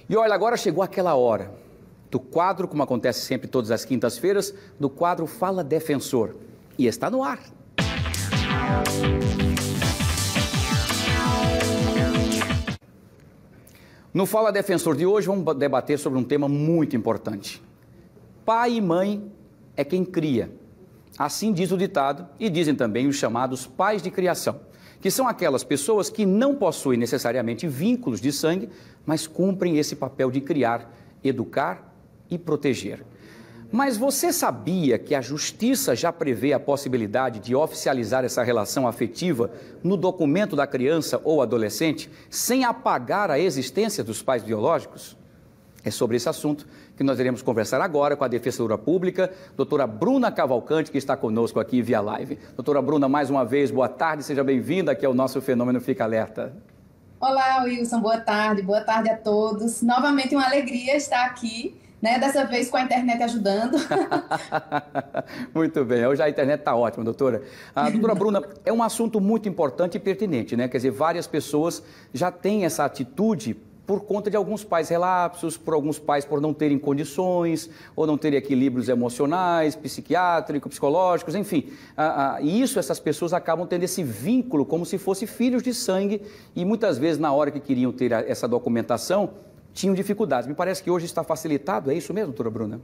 E olha, agora chegou aquela hora do quadro, como acontece sempre todas as quintas-feiras, do quadro Fala Defensor. E está no ar. No Fala Defensor de hoje, vamos debater sobre um tema muito importante. Pai e mãe é quem cria. Assim diz o ditado e dizem também os chamados pais de criação, que são aquelas pessoas que não possuem necessariamente vínculos de sangue, mas cumprem esse papel de criar, educar e proteger. Mas você sabia que a justiça já prevê a possibilidade de oficializar essa relação afetiva no documento da criança ou adolescente, sem apagar a existência dos pais biológicos? É sobre esse assunto que nós iremos conversar agora com a Defensora Pública, doutora Bruna Cavalcante, que está conosco aqui via live. Doutora Bruna, mais uma vez, boa tarde, seja bem-vinda aqui ao nosso Fenômeno Fica Alerta. Olá, Wilson, boa tarde a todos. Novamente uma alegria estar aqui, né? Dessa vez com a internet ajudando. Muito bem, hoje a internet está ótima, doutora. Doutora Bruna, é um assunto muito importante e pertinente, né? Quer dizer, várias pessoas já têm essa atitude por conta de alguns pais relapsos, por alguns pais por não terem condições, ou não terem equilíbrios emocionais, psiquiátricos, psicológicos, enfim. E isso, essas pessoas acabam tendo esse vínculo como se fossem filhos de sangue e muitas vezes, na hora que queriam ter essa documentação, tinham dificuldades. Me parece que hoje está facilitado, é isso mesmo, doutora Bruna?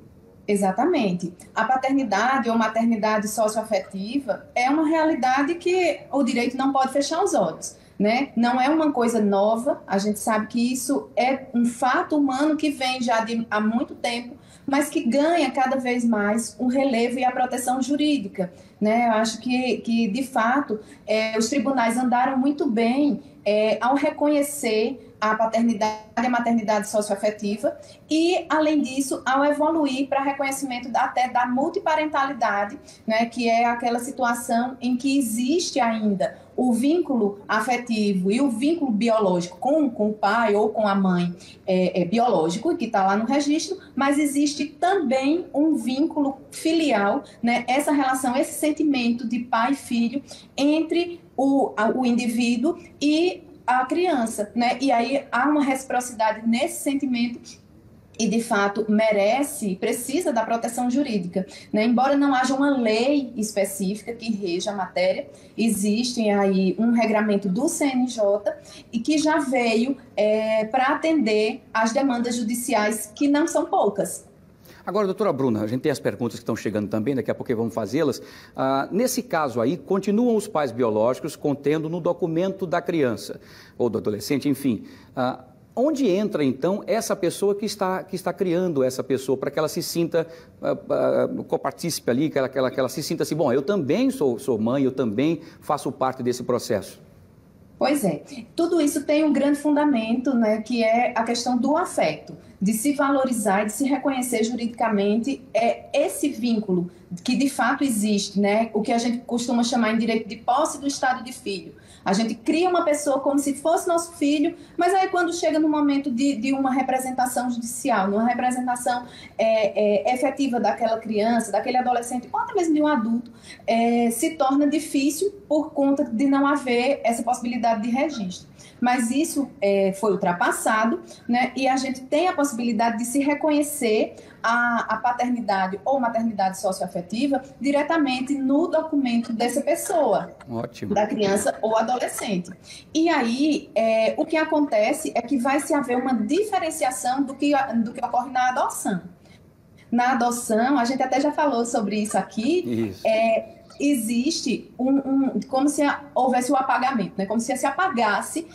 Exatamente. A paternidade ou maternidade socioafetiva é uma realidade que o direito não pode fechar os olhos, né? Não é uma coisa nova, a gente sabe que isso é um fato humano que vem já há muito tempo, mas que ganha cada vez mais um relevo e a proteção jurídica, né? Eu acho que de fato, os tribunais andaram muito bem ao reconhecer a paternidade e a maternidade socioafetiva e, além disso, ao evoluir para reconhecimento até da multiparentalidade, né, que é aquela situação em que existe ainda o vínculo afetivo e o vínculo biológico com o pai ou com a mãe biológico, que está lá no registro, mas existe também um vínculo filial, né, essa relação, esse sentimento de pai e filho entre o indivíduo e a criança, né? E aí há uma reciprocidade nesse sentimento e, de fato, precisa da proteção jurídica, né? Embora não haja uma lei específica que reja a matéria, existe aí um regramento do CNJ e que já veio para atender às demandas judiciais, que não são poucas. Agora, doutora Bruna, a gente tem as perguntas que estão chegando também, daqui a pouco vamos fazê-las. Nesse caso aí, continuam os pais biológicos contendo no documento da criança ou do adolescente, enfim. Onde entra, então, essa pessoa que está criando essa pessoa, para que ela se sinta copartícipe ali, que ela se sinta assim, bom, eu também sou mãe, eu também faço parte desse processo? Pois é, tudo isso tem um grande fundamento, né, que é a questão do afeto, de se valorizar e de se reconhecer juridicamente esse vínculo que de fato existe, né, o que a gente costuma chamar em direito de posse do estado de filho. A gente cria uma pessoa como se fosse nosso filho, mas aí quando chega no momento de uma representação judicial, numa representação efetiva daquela criança, daquele adolescente, ou até mesmo de um adulto, se torna difícil por conta de não haver essa possibilidade de registro. Mas isso foi ultrapassado, né? E a gente tem a possibilidade de se reconhecer a paternidade ou maternidade socioafetiva diretamente no documento dessa pessoa. Ótimo. Da criança ou adolescente. E aí, o que acontece é que vai se haver uma diferenciação do que ocorre na adoção. Na adoção, a gente até já falou sobre isso aqui, isso. Existe como se houvesse o apagamento, né? Como se apagasse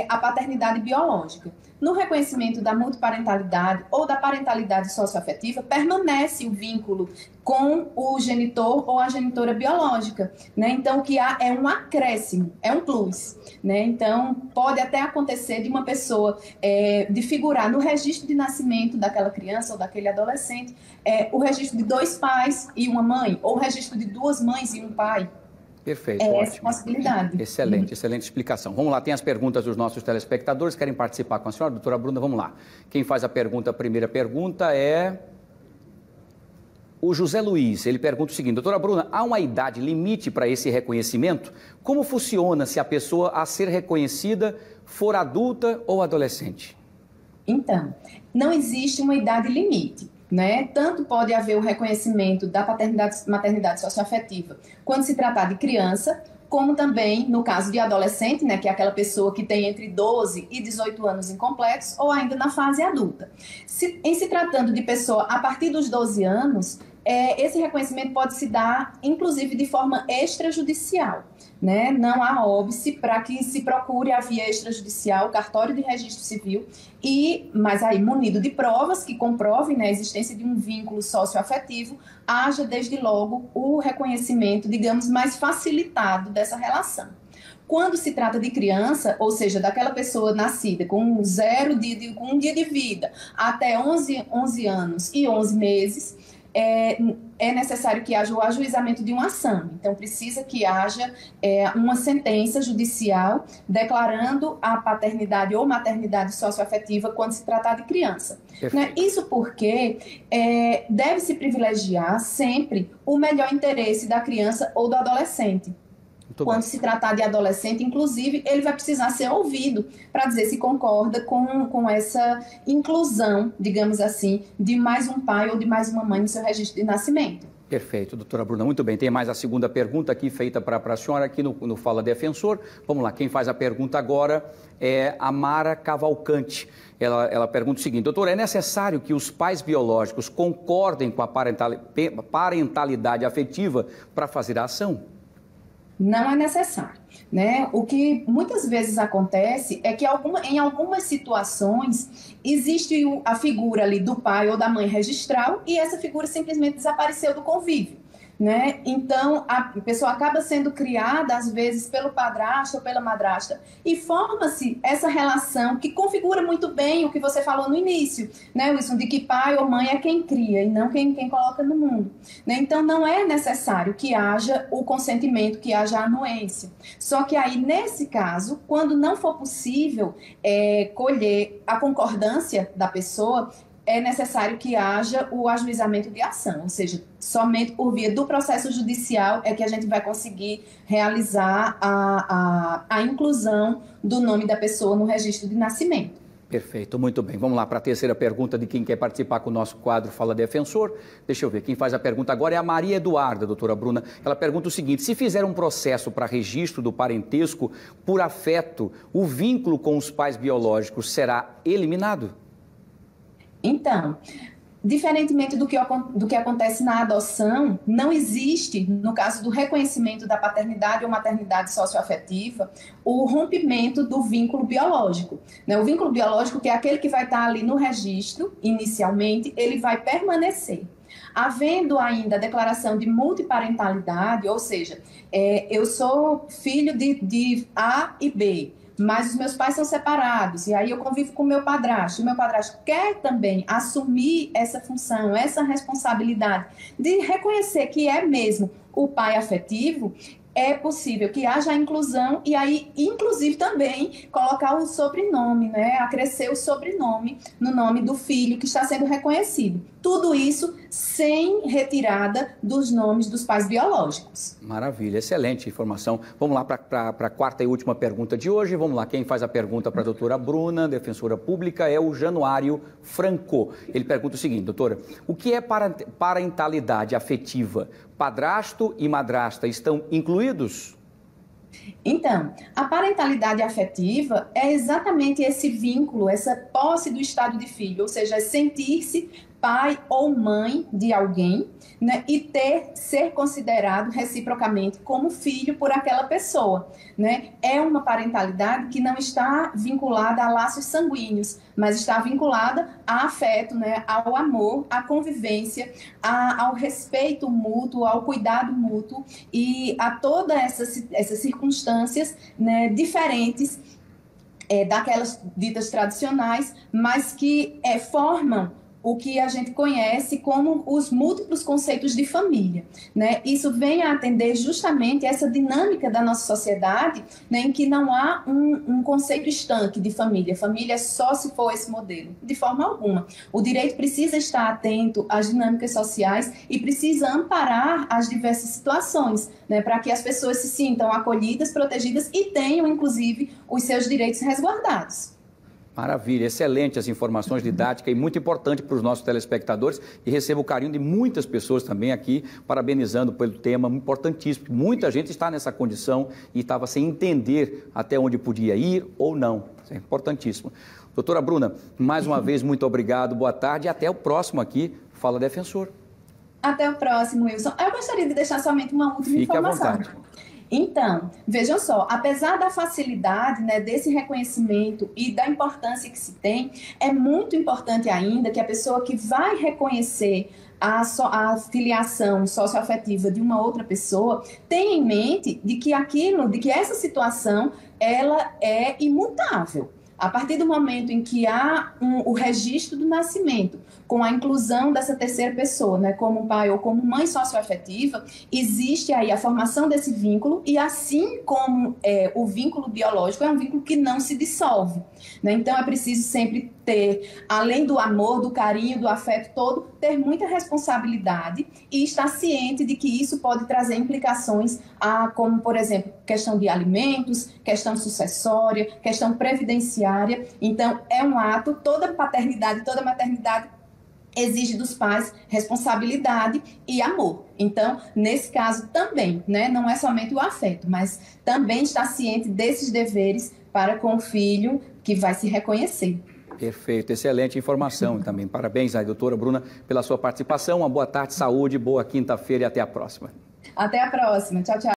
a paternidade biológica. No reconhecimento da multiparentalidade ou da parentalidade socioafetiva, permanece o vínculo com o genitor ou a genitora biológica, né? Então, o que há é um acréscimo, é um plus, né? Então, pode até acontecer de uma pessoa de figurar no registro de nascimento daquela criança ou daquele adolescente o registro de 2 pais e uma mãe, ou o registro de 2 mães e um pai. Perfeito, ótimo. Essa possibilidade. Excelente, excelente explicação. Vamos lá, tem as perguntas dos nossos telespectadores, querem participar com a senhora, doutora Bruna, vamos lá. Quem faz a primeira pergunta é o José Luiz. Ele pergunta o seguinte: doutora Bruna, há uma idade limite para esse reconhecimento? Como funciona se a pessoa a ser reconhecida for adulta ou adolescente? Então, não existe uma idade limite, né? Tanto pode haver o reconhecimento da maternidade socioafetiva quando se tratar de criança, como também no caso de adolescente, né, que é aquela pessoa que tem entre 12 e 18 anos incompletos, ou ainda na fase adulta. Em se tratando de pessoa a partir dos 12 anos, esse reconhecimento pode se dar, inclusive, de forma extrajudicial, né? Não há óbice para que se procure a via extrajudicial, o cartório de registro civil, mas aí munido de provas que comprovem, né, a existência de um vínculo socioafetivo, haja desde logo o reconhecimento, digamos, mais facilitado dessa relação. Quando se trata de criança, ou seja, daquela pessoa nascida com um dia de vida até 11 anos e 11 meses, é necessário que haja o ajuizamento de uma ação. Então, precisa que haja uma sentença judicial declarando a paternidade ou maternidade socioafetiva quando se tratar de criança. Né? Isso porque deve-se privilegiar sempre o melhor interesse da criança ou do adolescente. Quando se tratar de adolescente, inclusive, ele vai precisar ser ouvido para dizer se concorda com essa inclusão, digamos assim, de mais um pai ou de mais uma mãe no seu registro de nascimento. Perfeito, doutora Bruna, muito bem. Tem mais a segunda pergunta aqui feita para a senhora aqui no Fala Defensor. Vamos lá, quem faz a pergunta agora é a Mara Cavalcante. Ela pergunta o seguinte: doutora, é necessário que os pais biológicos concordem com a parentalidade afetiva para fazer a ação? Não é necessário, né? O que muitas vezes acontece é que em algumas situações existe a figura ali do pai ou da mãe registral e essa figura simplesmente desapareceu do convívio, né? Então, a pessoa acaba sendo criada, às vezes, pelo padrasto ou pela madrasta e forma-se essa relação que configura muito bem o que você falou no início, né, Wilson, de que pai ou mãe é quem cria e não quem coloca no mundo, né? Então, não é necessário que haja o consentimento, que haja a anuência. Só que aí, nesse caso, quando não for possível colher a concordância da pessoa, é necessário que haja o ajuizamento de ação, ou seja, somente por via do processo judicial é que a gente vai conseguir realizar a inclusão do nome da pessoa no registro de nascimento. Perfeito, muito bem. Vamos lá para a terceira pergunta de quem quer participar com o nosso quadro Fala Defensor. Deixa eu ver, quem faz a pergunta agora é a Maria Eduarda, doutora Bruna. Ela pergunta o seguinte: se fizer um processo para registro do parentesco por afeto, o vínculo com os pais biológicos será eliminado? Então, diferentemente do que acontece na adoção, não existe, no caso do reconhecimento da paternidade ou maternidade socioafetiva, o rompimento do vínculo biológico, né? O vínculo biológico, que é aquele que vai estar ali no registro, inicialmente, ele vai permanecer. Havendo ainda a declaração de multiparentalidade, ou seja, eu sou filho de A e B, mas os meus pais são separados, e aí eu convivo com o meu padrasto, e o meu padrasto quer também assumir essa função, essa responsabilidade de reconhecer que é mesmo o pai afetivo, é possível que haja a inclusão e aí, inclusive, também colocar o sobrenome, né? Acrescer o sobrenome no nome do filho que está sendo reconhecido. Tudo isso sem retirada dos nomes dos pais biológicos. Maravilha, excelente informação. Vamos lá para a quarta e última pergunta de hoje. Vamos lá, quem faz a pergunta para a doutora Bruna, defensora pública, é o Januário Franco. Ele pergunta o seguinte: doutora, o que é parentalidade afetiva? Padrasto e madrasta estão incluídos? Então, a parentalidade afetiva é exatamente esse vínculo, essa posse do estado de filho, ou seja, é sentir-se pai ou mãe de alguém, né, e ser considerado reciprocamente como filho por aquela pessoa, né? É uma parentalidade que não está vinculada a laços sanguíneos, mas está vinculada a afeto, né, ao amor, à convivência, ao respeito mútuo, ao cuidado mútuo e a todas essas circunstâncias, né, diferentes daquelas ditas tradicionais, mas que formam o que a gente conhece como os múltiplos conceitos de família, né? Isso vem a atender justamente essa dinâmica da nossa sociedade, né, em que não há um conceito estanque de família. Família é só se for esse modelo, de forma alguma. O direito precisa estar atento às dinâmicas sociais e precisa amparar as diversas situações, né, para que as pessoas se sintam acolhidas, protegidas e tenham, inclusive, os seus direitos resguardados. Maravilha, excelente as informações didáticas e muito importante para os nossos telespectadores, e recebo o carinho de muitas pessoas também aqui, parabenizando pelo tema importantíssimo. Muita gente está nessa condição e estava sem entender até onde podia ir ou não. Isso é importantíssimo. Doutora Bruna, mais uma vez, muito obrigado, boa tarde e até o próximo aqui, Fala Defensor. Até o próximo, Wilson. Eu gostaria de deixar somente uma última informação. Fique à vontade. Então, vejam só, apesar da facilidade, né, desse reconhecimento e da importância que se tem, é muito importante ainda que a pessoa que vai reconhecer a filiação socioafetiva de uma outra pessoa tenha em mente de que essa situação, ela é imutável. A partir do momento em que há o registro do nascimento, com a inclusão dessa terceira pessoa, né, como pai ou como mãe socioafetiva, existe aí a formação desse vínculo, e assim como o vínculo biológico é um vínculo que não se dissolve, né? Então é preciso sempre ter, além do amor, do carinho, do afeto todo, ter muita responsabilidade e estar ciente de que isso pode trazer implicações como, por exemplo, questão de alimentos, questão sucessória, questão previdenciária. Então, é um ato, toda paternidade, toda maternidade exige dos pais responsabilidade e amor. Então, nesse caso também, né, não é somente o afeto, mas também estar ciente desses deveres para com o filho que vai se reconhecer. Perfeito, excelente informação também. Parabéns aí, doutora Bruna, pela sua participação. Uma boa tarde, saúde, boa quinta-feira e até a próxima. Até a próxima. Tchau, tchau.